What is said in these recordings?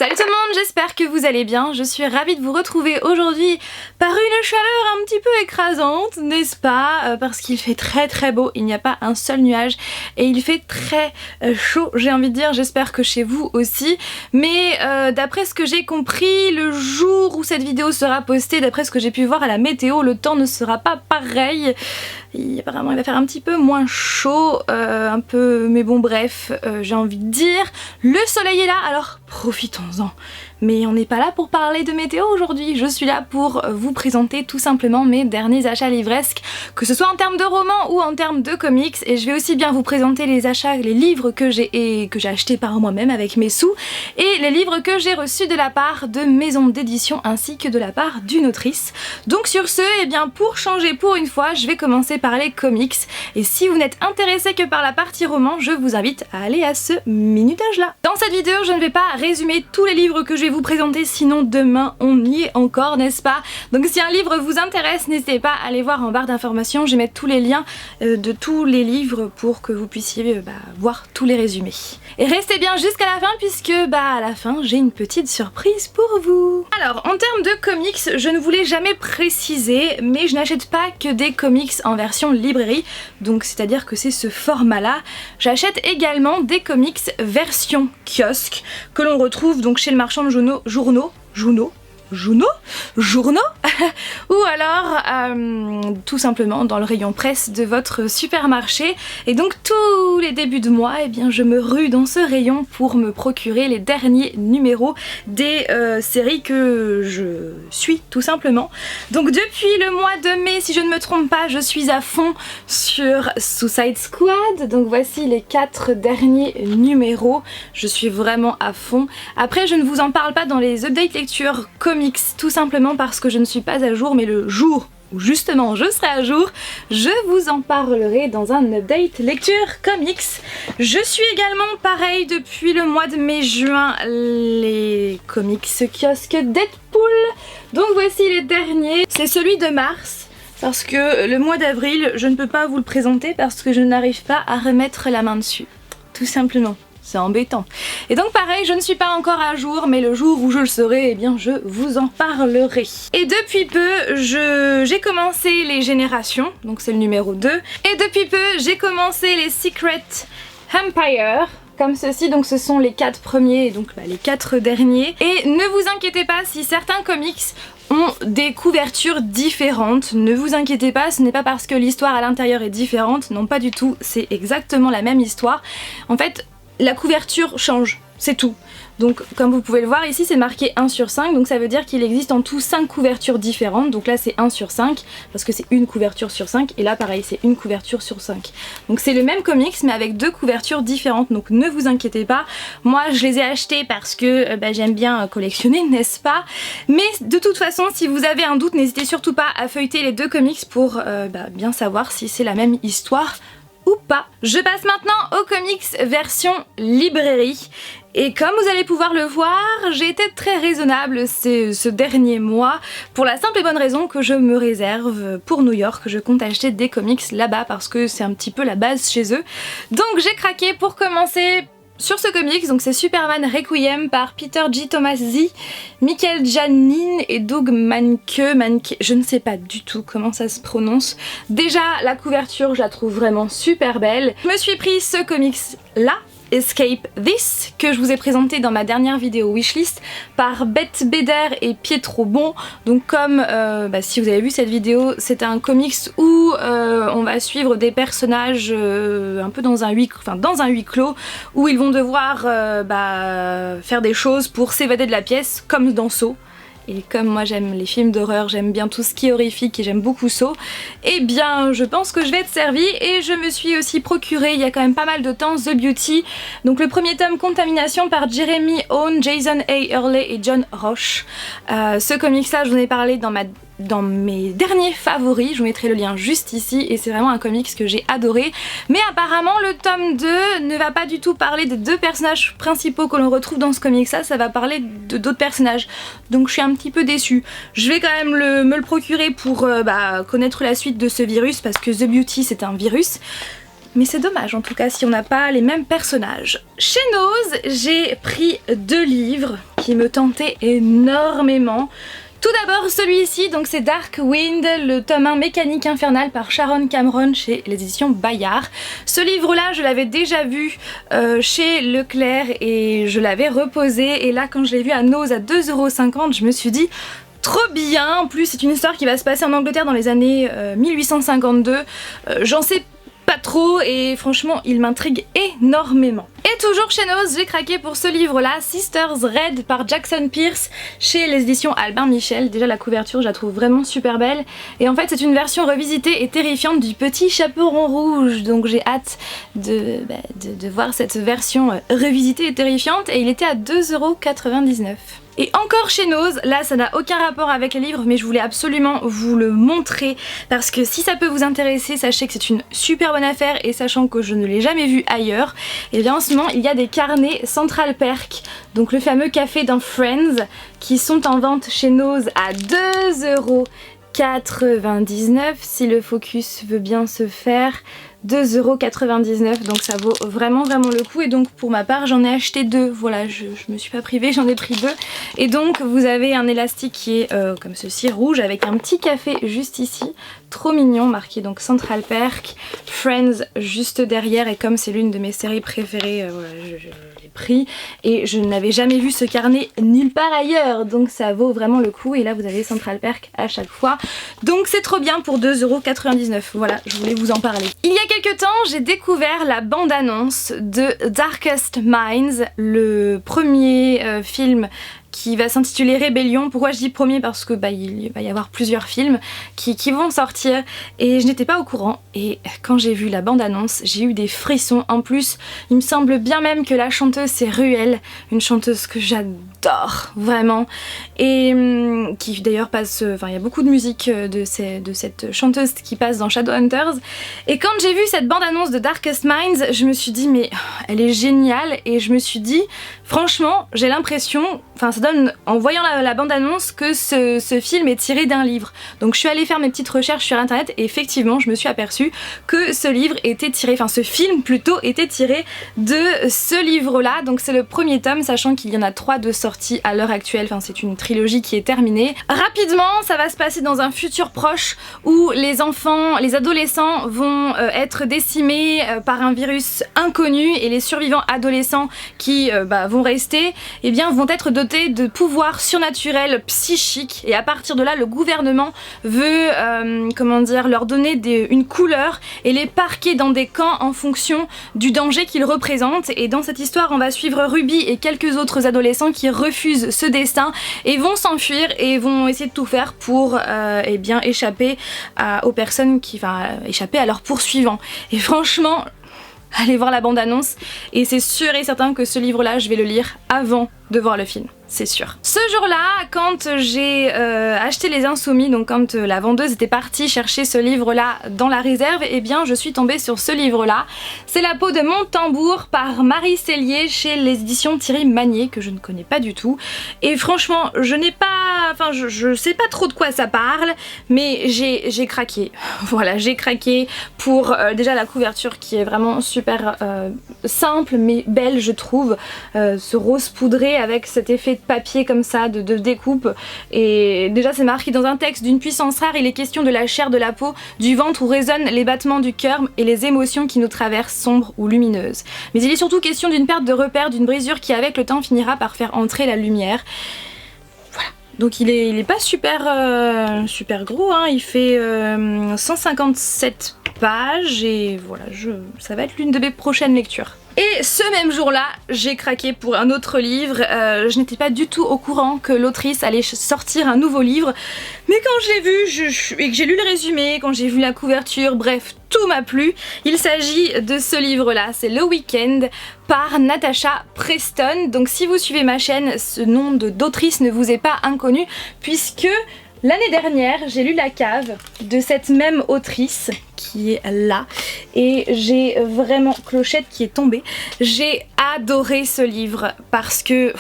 Salut tout le monde, j'espère que vous allez bien. Je suis ravie de vous retrouver aujourd'hui par une chaleur un petit peu écrasante, n'est-ce pas? Parce qu'il fait très beau, il n'y a pas un seul nuage et il fait très chaud, j'ai envie de dire. J'espère que chez vous aussi. Mais d'après ce que j'ai compris, le jour où cette vidéo sera postée, d'après ce que j'ai pu voir à la météo, le temps ne sera pas pareil. Apparemment il va faire un petit peu moins chaud, mais bon bref, j'ai envie de dire, le soleil est là, alors profitons-en. Mais on n'est pas là pour parler de météo aujourd'hui, je suis là pour vous présenter tout simplement mes derniers achats livresques, que ce soit en termes de romans ou en termes de comics, et je vais aussi bien vous présenter les achats, les livres que j'ai achetés par moi-même avec mes sous, et les livres que j'ai reçus de la part de maisons d'édition ainsi que de la part d'une autrice. Donc sur ce, eh bien pour changer pour une fois, je vais commencer par les comics, et si vous n'êtes intéressé que par la partie roman, je vous invite à aller à ce minutage là. Dans cette vidéo, je ne vais pas résumer tous les livres que je vais vous présenter, sinon demain on y est encore, n'est-ce pas? Donc si un livre vous intéresse, n'hésitez pas à aller voir en barre d'informations, je vais mettre tous les liens de tous les livres pour que vous puissiez voir tous les résumés. Et restez bien jusqu'à la fin puisque à la fin j'ai une petite surprise pour vous. Alors en termes de comics, je ne voulais jamais préciser, mais je n'achète pas que des comics en version librairie, donc c'est à dire que c'est ce format là. J'achète également des comics version kiosque que l'on retrouve donc chez le marchand de journaux ou alors tout simplement dans le rayon presse de votre supermarché. Et donc tous les débuts de mois, eh bien je me rue dans ce rayon pour me procurer les derniers numéros des séries que je suis tout simplement. Donc depuis le mois de mai, si je ne me trompe pas, je suis à fond sur Suicide Squad. Donc voici les 4 derniers numéros, je suis vraiment à fond. Après je ne vous en parle pas dans les updates lecture comics, tout simplement parce que je ne suis pas à jour, mais le jour où justement je serai à jour, je vous en parlerai dans un update lecture comics. Je suis également pareil depuis le mois de mai-juin les comics kiosque Deadpool. Donc voici les derniers, c'est celui de mars. Parce que le mois d'avril, je ne peux pas vous le présenter parce que je n'arrive pas à remettre la main dessus. Tout simplement. C'est embêtant. Et donc pareil, je ne suis pas encore à jour, mais le jour où je le serai, eh bien je vous en parlerai. Et depuis peu, j'ai commencé les générations, donc c'est le numéro 2. Et depuis peu, j'ai commencé les Secret Empire, comme ceci, donc ce sont les 4 premiers, donc les 4 derniers. Et ne vous inquiétez pas si certains comics ont des couvertures différentes, ne vous inquiétez pas, ce n'est pas parce que l'histoire à l'intérieur est différente, non pas du tout, c'est exactement la même histoire. En fait, la couverture change, c'est tout. Donc comme vous pouvez le voir ici c'est marqué 1 sur 5, donc ça veut dire qu'il existe en tout 5 couvertures différentes. Donc là c'est 1 sur 5 parce que c'est une couverture sur 5 et là pareil c'est une couverture sur 5. Donc c'est le même comics mais avec 2 couvertures différentes, donc ne vous inquiétez pas. Moi je les ai achetés parce que j'aime bien collectionner, n'est-ce pas? Mais de toute façon si vous avez un doute, n'hésitez surtout pas à feuilleter les 2 comics pour bien savoir si c'est la même histoire ou pas. Je passe maintenant aux comics version librairie. Et comme vous allez pouvoir le voir, j'ai été très raisonnable ce dernier mois pour la simple et bonne raison que je me réserve pour New York. Je compte acheter des comics là-bas parce que c'est un petit peu la base chez eux. Donc j'ai craqué pour commencer sur ce comics, donc c'est Superman Requiem par Peter J. Tomasi, Michael Janin et Doug Mahnke, je ne sais pas du tout comment ça se prononce. Déjà la couverture je la trouve vraiment super belle. Je me suis pris ce comics là, Escape This, que je vous ai présenté dans ma dernière vidéo wishlist par Bette Beder et Pietro Bon. Donc comme si vous avez vu cette vidéo, c'est un comics où on va suivre des personnages un peu dans un huis clos où ils vont devoir faire des choses pour s'évader de la pièce comme dans Saw. Et comme moi j'aime les films d'horreur, j'aime bien tout ce qui est horrifique et j'aime beaucoup Saw, eh bien je pense que je vais être servie. Et je me suis aussi procuré il y a quand même pas mal de temps The Beauty, donc le premier tome Contamination par Jeremy Owen, Jason A. Hurley et John Roche. Ce comics là je vous en ai parlé dans mes derniers favoris, je vous mettrai le lien juste ici et c'est vraiment un comics que j'ai adoré. Mais apparemment le tome 2 ne va pas du tout parler des 2 personnages principaux que l'on retrouve dans ce comics là, ça va parler de d'autres personnages. Donc je suis un petit peu déçue. Je vais quand même me le procurer pour connaître la suite de ce virus parce que The Beauty c'est un virus. Mais c'est dommage en tout cas si on n'a pas les mêmes personnages. Chez Nose, j'ai pris 2 livres qui me tentaient énormément. Tout d'abord celui-ci, donc c'est Dark Wind, le tome 1 Mécanique infernale par Sharon Cameron chez les éditions Bayard. Ce livre-là, je l'avais déjà vu chez Leclerc et je l'avais reposé. Et là, quand je l'ai vu à Nose à 2,50 €, je me suis dit trop bien. En plus, c'est une histoire qui va se passer en Angleterre dans les années 1852. J'en sais pas trop et franchement il m'intrigue énormément. Et toujours chez Nose, j'ai craqué pour ce livre là, Sisters Red par Jackson Pearce chez les éditions Albin Michel. Déjà la couverture je la trouve vraiment super belle et en fait c'est une version revisitée et terrifiante du Petit Chaperon Rouge, donc j'ai hâte de voir cette version revisitée et terrifiante et il était à 2,99 €. Et encore chez Nose, là ça n'a aucun rapport avec les livres mais je voulais absolument vous le montrer parce que si ça peut vous intéresser, sachez que c'est une super bonne affaire et sachant que je ne l'ai jamais vu ailleurs, et bien en ce moment il y a des carnets Central Perk, donc le fameux café dans Friends, qui sont en vente chez Nose à 2,99 € si le focus veut bien se faire. 2,99 €, donc ça vaut vraiment le coup et donc pour ma part j'en ai acheté 2, voilà, je me suis pas privée, j'en ai pris 2 et donc vous avez un élastique qui est comme ceci, rouge, avec un petit café juste ici, trop mignon, marqué donc Central Perk, Friends juste derrière et comme c'est l'une de mes séries préférées, voilà, je l'ai pris et je n'avais jamais vu ce carnet nulle part ailleurs, donc ça vaut vraiment le coup et là vous avez Central Perk à chaque fois, donc c'est trop bien pour 2,99 €, voilà, je voulais vous en parler. Il y a quelques temps, j'ai découvert la bande-annonce de Darkest Minds, le premier film qui va s'intituler Rébellion. Pourquoi je dis premier? Parce que il va y avoir plusieurs films qui vont sortir et je n'étais pas au courant et quand j'ai vu la bande-annonce j'ai eu des frissons. En plus il me semble bien même que la chanteuse c'est Ruel, une chanteuse que j'adore vraiment et qui d'ailleurs passe, il y a beaucoup de musique de cette chanteuse qui passe dans Shadowhunters et quand j'ai vu cette bande-annonce de Darkest Minds je me suis dit mais elle est géniale et je me suis dit franchement j'ai l'impression, ça donne en voyant la bande-annonce que ce film est tiré d'un livre. Donc je suis allée faire mes petites recherches sur internet et effectivement je me suis aperçue que ce livre était tiré, ce film plutôt était tiré de ce livre là. Donc c'est le premier tome, sachant qu'il y en a 3 de sortie à l'heure actuelle, c'est une trilogie qui est terminée. Rapidement ça va se passer dans un futur proche où les enfants, les adolescents vont être décimés par un virus inconnu et les survivants adolescents qui vont rester, vont être dotés de pouvoirs surnaturels psychiques et à partir de là le gouvernement veut leur donner une couleur et les parquer dans des camps en fonction du danger qu'ils représentent. Et dans cette histoire on va suivre Ruby et quelques autres adolescents qui refusent ce destin et vont s'enfuir et vont essayer de tout faire pour échapper aux personnes échapper à leurs poursuivants. Et franchement allez voir la bande-annonce et c'est sûr et certain que ce livre-là, je vais le lire avant de voir le film, c'est sûr. Ce jour-là, quand j'ai acheté Les Insoumis, donc quand la vendeuse était partie chercher ce livre-là dans la réserve, je suis tombée sur ce livre-là. C'est La peau de mon tambour par Marie Cellier chez les éditions Thierry Magnier, que je ne connais pas du tout. Et franchement, je sais pas trop de quoi ça parle, mais j'ai craqué. Voilà, j'ai craqué pour déjà la couverture qui est vraiment super simple mais belle je trouve, ce rose poudré avec cet effet de papier comme ça de découpe et déjà c'est marqué dans un texte: d'une puissance rare il est question de la chair, de la peau, du ventre où résonnent les battements du cœur et les émotions qui nous traversent, sombres ou lumineuses. Mais il est surtout question d'une perte de repère, d'une brisure qui avec le temps finira par faire entrer la lumière. Voilà. Donc il est pas super gros, il fait 157 pages et voilà, ça va être l'une de mes prochaines lectures. Et ce même jour-là, j'ai craqué pour un autre livre. Je n'étais pas du tout au courant que l'autrice allait sortir un nouveau livre. Mais quand je l'ai vu et que j'ai lu le résumé, quand j'ai vu la couverture, bref, tout m'a plu. Il s'agit de ce livre-là, c'est Le Week-end par Natasha Preston. Donc si vous suivez ma chaîne, ce nom d'autrice ne vous est pas inconnu puisque l'année dernière, j'ai lu La Cave de cette même autrice qui est là et j'ai vraiment, clochette qui est tombée, j'ai adoré ce livre parce que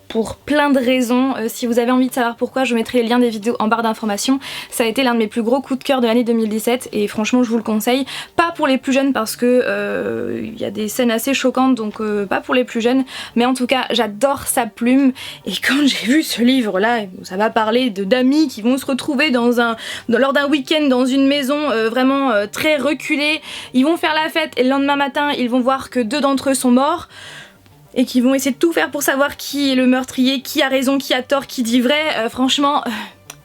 pour plein de raisons. Si vous avez envie de savoir pourquoi, je mettrai les liens des vidéos en barre d'informations. Ça a été l'un de mes plus gros coups de cœur de l'année 2017 et franchement je vous le conseille. Pas pour les plus jeunes parce que y a des scènes assez choquantes, donc pas pour les plus jeunes, mais en tout cas j'adore sa plume. Et quand j'ai vu ce livre là, ça va parler d'amis qui vont se retrouver lors d'un week-end dans une maison vraiment très reculée, ils vont faire la fête et le lendemain matin ils vont voir que 2 d'entre eux sont morts et qui vont essayer de tout faire pour savoir qui est le meurtrier, qui a raison, qui a tort, qui dit vrai. Franchement,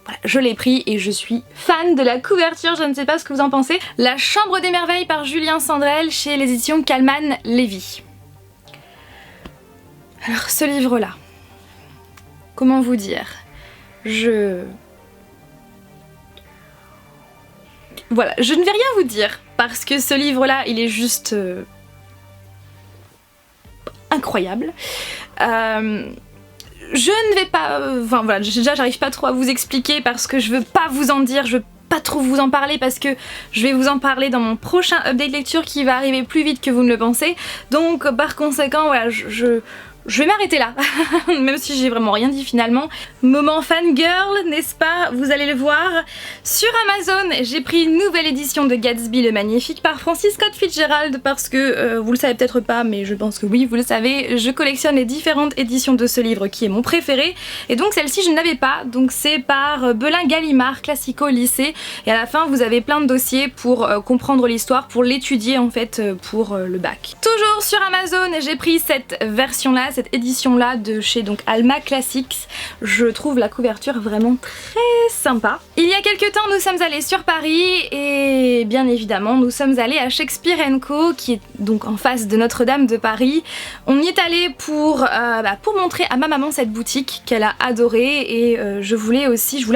voilà, je l'ai pris et je suis fan de la couverture, je ne sais pas ce que vous en pensez. La Chambre des Merveilles par Julien Sandrel chez les éditions Calman Lévy. Alors ce livre-là, comment vous dire, voilà, je ne vais rien vous dire parce que ce livre-là, il est juste incroyable. Je ne vais pas... Enfin voilà, déjà j'arrive pas trop à vous expliquer parce que je veux pas vous en dire, je veux pas trop vous en parler parce que je vais vous en parler dans mon prochain update lecture qui va arriver plus vite que vous ne le pensez. Donc par conséquent, voilà, je vais m'arrêter là, même si j'ai vraiment rien dit finalement. Moment fangirl, n'est-ce pas? Vous allez le voir. Sur Amazon, j'ai pris une nouvelle édition de Gatsby le Magnifique par Francis Scott Fitzgerald parce que, vous le savez peut-être pas, mais je pense que oui, vous le savez, je collectionne les différentes éditions de ce livre qui est mon préféré. Et donc celle-ci, je ne l'avais pas, donc c'est par Belin Gallimard, Classico Lycée. Et à la fin, vous avez plein de dossiers pour comprendre l'histoire, pour l'étudier en fait, pour le bac. Toujours sur Amazon, j'ai pris cette version-là, cette édition-là de chez donc Alma Classics. Je trouve la couverture vraiment très sympa. Il y a quelques temps, nous sommes allés sur Paris et bien évidemment, nous sommes allés à Shakespeare & Co, qui est donc en face de Notre-Dame de Paris. On y est allé pour montrer à ma maman cette boutique qu'elle a adorée et je voulais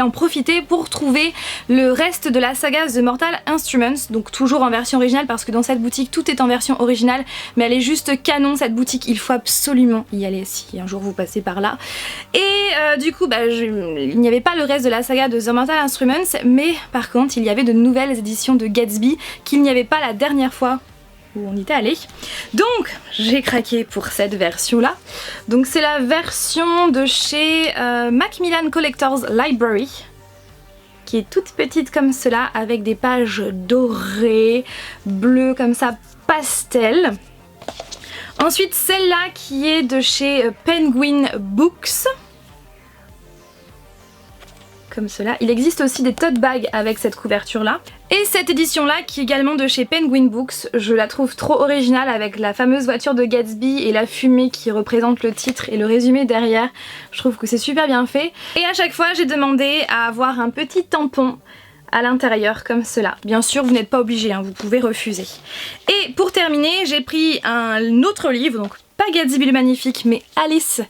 en profiter pour trouver le reste de la saga The Mortal Instruments, donc toujours en version originale parce que dans cette boutique tout est en version originale, mais elle est juste canon cette boutique, il faut absolument y aller si un jour vous passez par là. Et du coup il n'y avait pas le reste de la saga de The Mortal Instruments, mais par contre il y avait de nouvelles éditions de Gatsby qu'il n'y avait pas la dernière fois où on y était allé. Donc j'ai craqué pour cette version là. Donc c'est la version de chez Macmillan Collectors Library, qui est toute petite comme cela avec des pages dorées, bleues comme ça, pastel. Ensuite celle-là qui est de chez Penguin Books, comme cela. Il existe aussi des tote bags avec cette couverture là. Et cette édition là qui est également de chez Penguin Books, je la trouve trop originale avec la fameuse voiture de Gatsby et la fumée qui représente le titre et le résumé derrière. Je trouve que c'est super bien fait. Et à chaque fois j'ai demandé à avoir un petit tampon à l'intérieur comme cela. Bien sûr vous n'êtes pas obligé, hein, vous pouvez refuser. Et pour terminer j'ai pris un autre livre, donc pas Gatsby le Magnifique mais Alice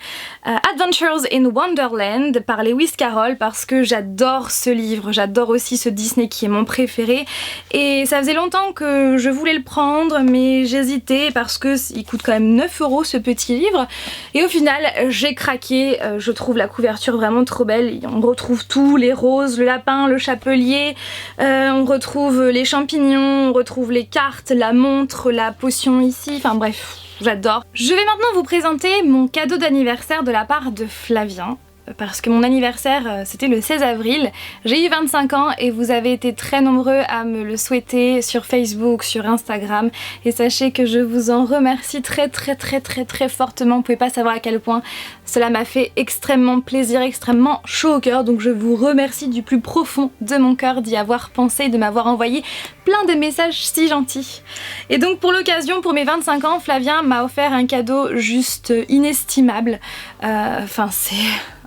Adventures in Wonderland par Lewis Carroll parce que j'adore ce livre, j'adore aussi ce Disney qui est mon préféré et ça faisait longtemps que je voulais le prendre mais j'hésitais parce que il coûte quand même 9 € ce petit livre et au final j'ai craqué. Je trouve la couverture vraiment trop belle, on retrouve tout, les roses, le lapin, le chapelier, on retrouve les champignons, on retrouve les cartes, la montre, la potion ici, enfin bref, j'adore. Je vais maintenant vous présenter mon cadeau d'anniversaire de la part de Flavien. Parce que mon anniversaire c'était le 16 avril, j'ai eu 25 ans et vous avez été très nombreux à me le souhaiter sur Facebook, sur Instagram et sachez que je vous en remercie très fortement, vous pouvez pas savoir à quel point cela m'a fait extrêmement plaisir, extrêmement chaud au cœur, donc je vous remercie du plus profond de mon cœur d'y avoir pensé et de m'avoir envoyé plein de messages si gentils. Et donc pour l'occasion, pour mes 25 ans, Flavien m'a offert un cadeau juste inestimable, enfin c'est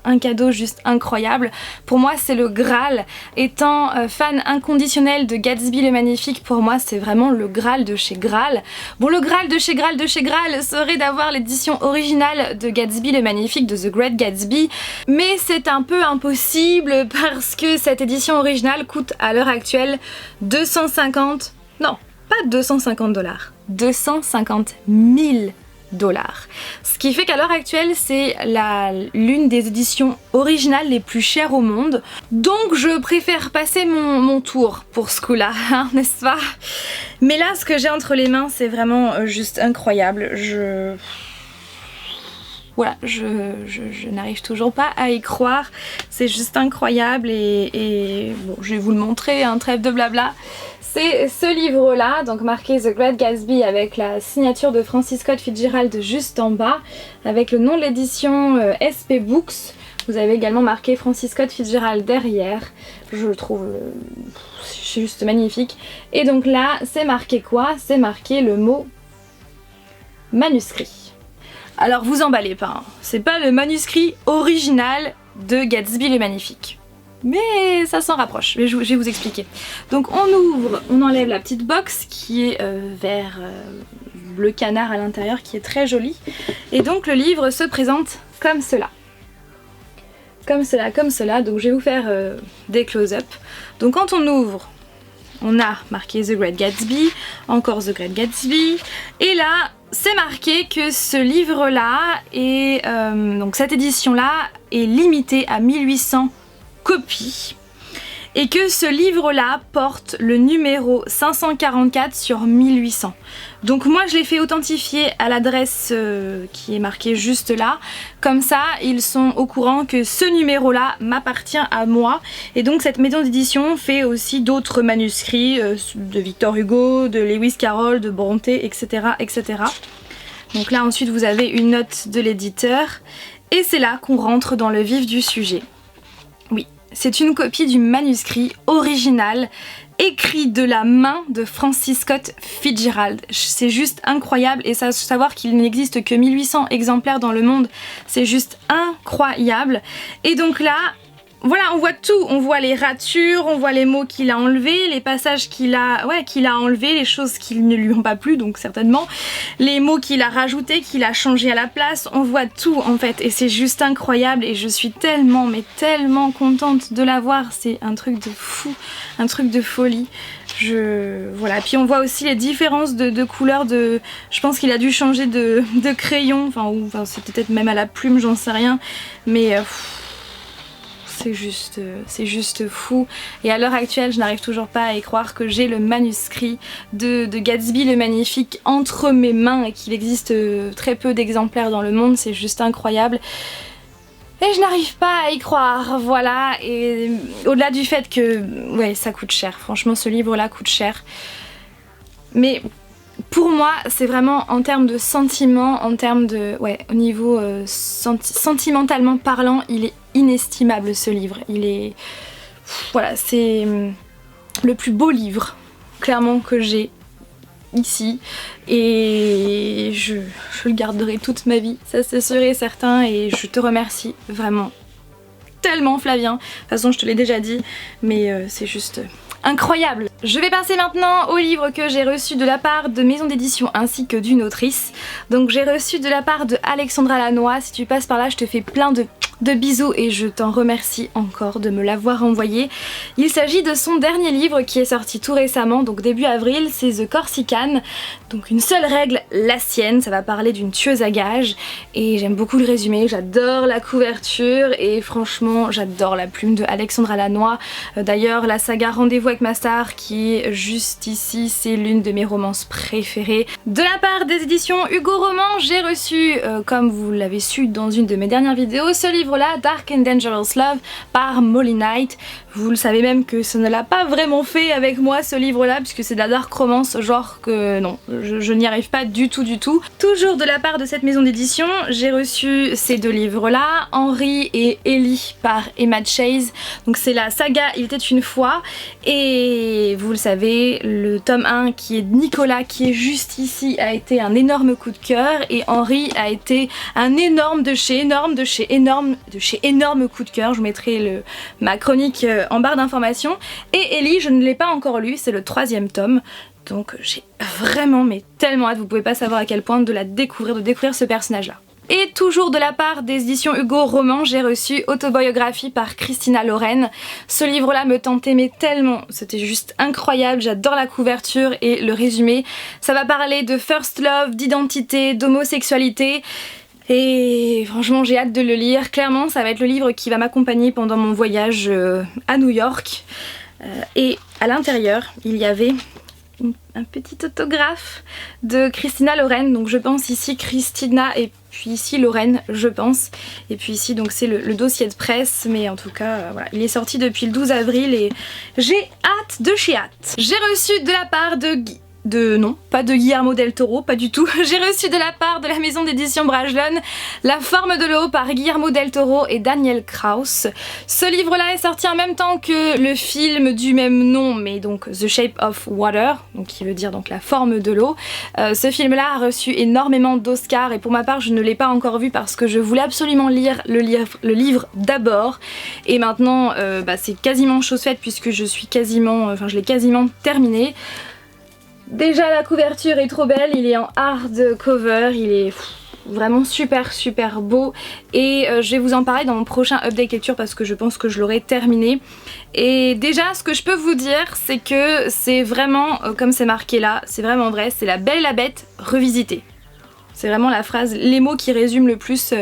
un cadeau juste incroyable. Pour moi c'est le Graal, étant fan inconditionnel de Gatsby le Magnifique, pour moi c'est vraiment le Graal de chez Graal. Bon, le Graal de chez Graal serait d'avoir l'édition originale de Gatsby le Magnifique, de The Great Gatsby, mais c'est un peu impossible parce que cette édition originale coûte à l'heure actuelle 250, non pas 250 $, 250 000 $. Ce qui fait qu'à l'heure actuelle c'est l'une des éditions originales les plus chères au monde. Donc je préfère passer mon tour pour ce coup-là, hein, n'est-ce pas? Mais là ce que j'ai entre les mains c'est vraiment juste incroyable. voilà, je n'arrive toujours pas à y croire, c'est juste incroyable et bon, je vais vous le montrer, un trêve de blabla. C'est ce livre-là, donc marqué The Great Gatsby avec la signature de Francis Scott Fitzgerald juste en bas, avec le nom de l'édition SP Books. Vous avez également marqué Francis Scott Fitzgerald derrière, je le trouve juste magnifique. Et donc là, c'est marqué quoi? C'est marqué le mot manuscrit. Alors vous emballez pas, hein. C'est pas le original de Gatsby le Magnifique. Mais ça s'en rapproche, je vais vous expliquer. Donc on ouvre, on enlève la petite box qui est vert bleu canard à l'intérieur, qui est très jolie. Et donc le livre se présente comme cela. Comme cela, donc je vais vous faire des close-up. Donc quand on ouvre, on a marqué The Great Gatsby, encore The Great Gatsby, et là c'est marqué que ce livre-là, donc cette édition-là, est limitée à 1800 copies, et que ce livre-là porte le numéro 544 sur 1800. Donc moi je l'ai fait authentifier à l'adresse qui est marquée juste là, comme ça ils sont au courant que ce numéro-là m'appartient à moi. Et donc cette maison d'édition fait aussi d'autres manuscrits de Victor Hugo, de Lewis Carroll, de Brontë, etc., etc. Donc là ensuite vous avez une note de l'éditeur, et c'est là qu'on rentre dans le vif du sujet. Oui, c'est une copie du manuscrit original écrit de la main de Francis Scott Fitzgerald. C'est juste incroyable, et savoir qu'il n'existe que 1800 exemplaires dans le monde, c'est juste incroyable. Et donc là, voilà, on voit tout, on voit les ratures, on voit les mots qu'il a enlevés, les passages qu'il a enlevés, les choses qui ne lui ont pas plu, donc certainement, les mots qu'il a rajoutés, qu'il a changés à la place, on voit tout en fait, et c'est juste incroyable, et je suis tellement, mais tellement contente de l'avoir, c'est un truc de fou, un truc de folie. Voilà, puis on voit aussi les différences de couleurs, je pense qu'il a dû changer de crayon, enfin c'était peut-être même à la plume, j'en sais rien, mais c'est juste fou. Et à l'heure actuelle, je n'arrive toujours pas à y croire que j'ai le manuscrit de Gatsby le Magnifique entre mes mains et qu'il existe très peu d'exemplaires dans le monde. C'est juste incroyable. Et je n'arrive pas à y croire, voilà. Et au-delà du fait que, ouais, ça coûte cher. Franchement, ce livre-là coûte cher. Mais pour moi, c'est vraiment en termes de sentiments, en termes de... Ouais, au niveau sentimentalement parlant, il est inestimable ce livre. Il est... Voilà, c'est le plus beau livre, clairement, que j'ai ici. Et je le garderai toute ma vie, ça c'est sûr et certain. Et je te remercie vraiment tellement, Flavien. De toute façon, je te l'ai déjà dit, mais c'est juste... incroyable. Je vais passer maintenant au livre que j'ai reçu de la part de maison d'édition ainsi que d'une autrice. Donc j'ai reçu de la part de Alexandra Lannoy. Si tu passes par là, je te fais plein de bisous et je t'en remercie encore de me l'avoir envoyé. Il s'agit de son dernier livre qui est sorti tout récemment, donc début avril, c'est The Corsican. Donc une seule règle, la sienne, ça va parler d'une tueuse à gages et j'aime beaucoup le résumé, j'adore la couverture et franchement j'adore la plume de Alexandra Lannoy. D'ailleurs la saga Rendez-vous avec ma star qui est juste ici, c'est l'une de mes romances préférées. De la part des éditions Hugo Roman, j'ai reçu, comme vous l'avez su dans une de mes dernières vidéos, ce livre-là, Dark and Dangerous Love par Molly Knight. Vous le savez même que ça ne l'a pas vraiment fait avec moi ce livre-là, puisque c'est de la dark romance, genre que non, je n'y arrive pas du tout du tout. Toujours de la part de cette maison d'édition, j'ai reçu ces deux livres-là, Henry et Ellie par Emma Chase. Donc c'est la saga Il était une fois, et vous le savez, le tome 1 qui est Nicolas, qui est juste ici, a été un énorme coup de cœur, et Henry a été un énorme de chez énorme coup de cœur. Je vous mettrai ma chronique en barre d'informations. Et Ellie, je ne l'ai pas encore lu, c'est le 3e tome. Donc j'ai vraiment, mais tellement hâte, vous pouvez pas savoir à quel point de découvrir ce personnage-là. Et toujours de la part des éditions Hugo Roman, j'ai reçu Autobiographie par Christina Loren. Ce livre-là me tentait mais tellement, c'était juste incroyable, j'adore la couverture et le résumé. Ça va parler de first love, d'identité, d'homosexualité. Et franchement j'ai hâte de le lire. Clairement ça va être le livre qui va m'accompagner pendant mon voyage à New York. Et à l'intérieur il y avait un petit autographe de Christina Lauren, donc je pense ici Christina et puis ici Lauren, je pense, et puis ici donc c'est le dossier de presse, mais en tout cas voilà, il est sorti depuis le 12 avril et j'ai hâte de chez hâte. J'ai reçu de la part non, pas de Guillermo del Toro, pas du tout. J'ai reçu de la part de la maison d'édition Brajlon La forme de l'eau par Guillermo del Toro et Daniel Kraus. Ce livre-là est sorti en même temps que le film du même nom, mais donc The Shape of Water, donc qui veut dire donc la forme de l'eau. Ce film-là a reçu énormément d'Oscars et pour ma part je ne l'ai pas encore vu parce que je voulais absolument lire le livre d'abord. Et maintenant c'est quasiment chose faite puisque je l'ai quasiment terminé. Déjà la couverture est trop belle, il est en hardcover, il est vraiment super beau et je vais vous en parler dans mon prochain update lecture parce que je pense que je l'aurai terminé. Et déjà ce que je peux vous dire c'est que c'est vraiment, comme c'est marqué là, c'est vraiment vrai, c'est La Belle et la Bête revisitée. C'est vraiment la phrase, les mots qui résument le plus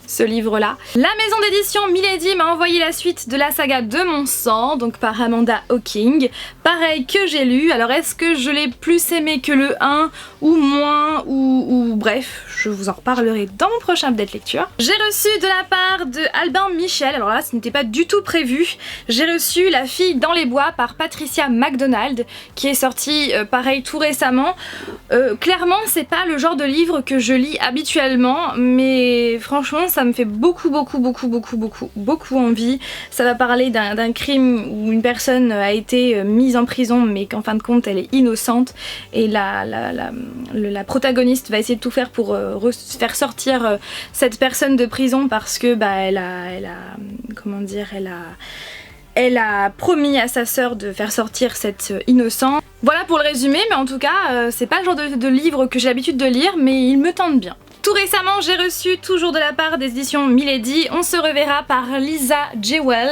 ce livre-là. La maison d'édition Milady m'a envoyé la suite de la saga De Mon Sang, donc par Amanda Hocking. Pareil que j'ai lu, alors est-ce que je l'ai plus aimé que le 1 ou moins ou bref, je vous en reparlerai dans mon prochain update lecture. J'ai reçu de la part de Albin Michel, alors là ce n'était pas du tout prévu, j'ai reçu La Fille dans les bois par Patricia MacDonald qui est sortie pareil tout récemment. Clairement c'est pas le genre de livre que je lis habituellement, mais franchement ça me fait beaucoup envie. Ça va parler d'un crime où une personne a été mise en prison mais qu'en fin de compte elle est innocente et la protagoniste va essayer de tout faire pour faire sortir cette personne de prison parce que elle a promis à sa sœur de faire sortir cet innocent. Voilà pour le résumé, mais en tout cas c'est pas le genre de livre que j'ai l'habitude de lire, mais il me tente bien. Tout récemment, j'ai reçu, toujours de la part des éditions Milady, On se reverra par Lisa Jewell,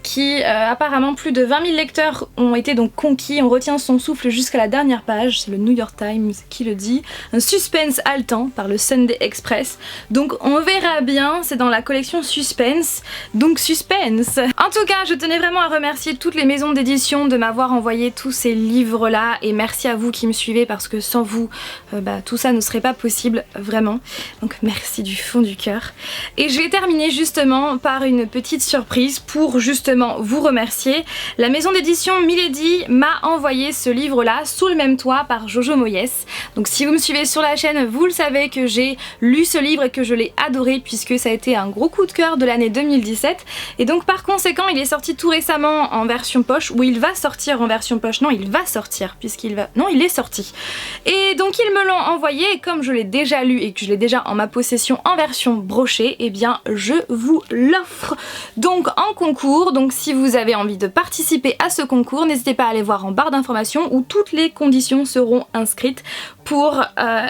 qui apparemment plus de 20 000 lecteurs ont été donc conquis. On retient son souffle jusqu'à la dernière page, c'est le New York Times qui le dit. Un suspense haletant par le Sunday Express. Donc on verra bien, c'est dans la collection Suspense, donc suspense. En tout cas, je tenais vraiment à remercier toutes les maisons d'édition de m'avoir envoyé tous ces livres-là et merci à vous qui me suivez parce que sans vous, tout ça ne serait pas possible. Vraiment, donc merci du fond du cœur. Et je vais terminer justement par une petite surprise pour justement vous remercier. La maison d'édition Milady m'a envoyé ce livre là Sous le même toit par Jojo Moyes. Donc si vous me suivez sur la chaîne, vous le savez que j'ai lu ce livre et que je l'ai adoré puisque ça a été un gros coup de cœur de l'année 2017. Et donc par conséquent il est sorti tout récemment en version poche, ou il va sortir en version poche, non il va sortir puisqu'il va... Non il est sorti. Et donc ils me l'ont envoyé et comme je l'ai déjà lu et que je l'ai déjà en ma possession en version brochée, et bien je vous l'offre donc en concours. Donc si vous avez envie de participer à ce concours, n'hésitez pas à aller voir en barre d'informations où toutes les conditions seront inscrites pour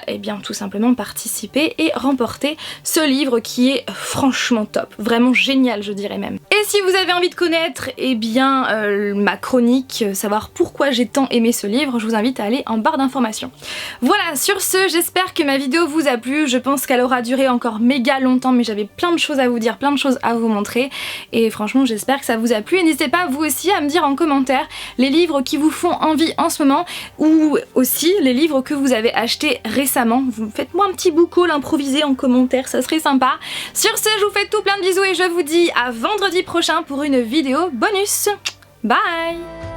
et bien tout simplement participer et remporter ce livre qui est franchement top, vraiment génial je dirais même. Et si vous avez envie de connaître et bien ma chronique, savoir pourquoi j'ai tant aimé ce livre, je vous invite à aller en barre d'informations. Voilà, sur ce, j'espère que ma vidéo vous a plu, je pense qu'elle aura duré encore méga longtemps mais j'avais plein de choses à vous dire, plein de choses à vous montrer et franchement j'espère que ça vous a plu et n'hésitez pas vous aussi à me dire en commentaire les livres qui vous font envie en ce moment ou aussi les livres que vous avez achetés récemment. Vous faites-moi un petit book haul improvisé en commentaire, ça serait sympa. Sur ce, je vous fais tout plein de bisous et je vous dis à vendredi prochain pour une vidéo bonus. Bye!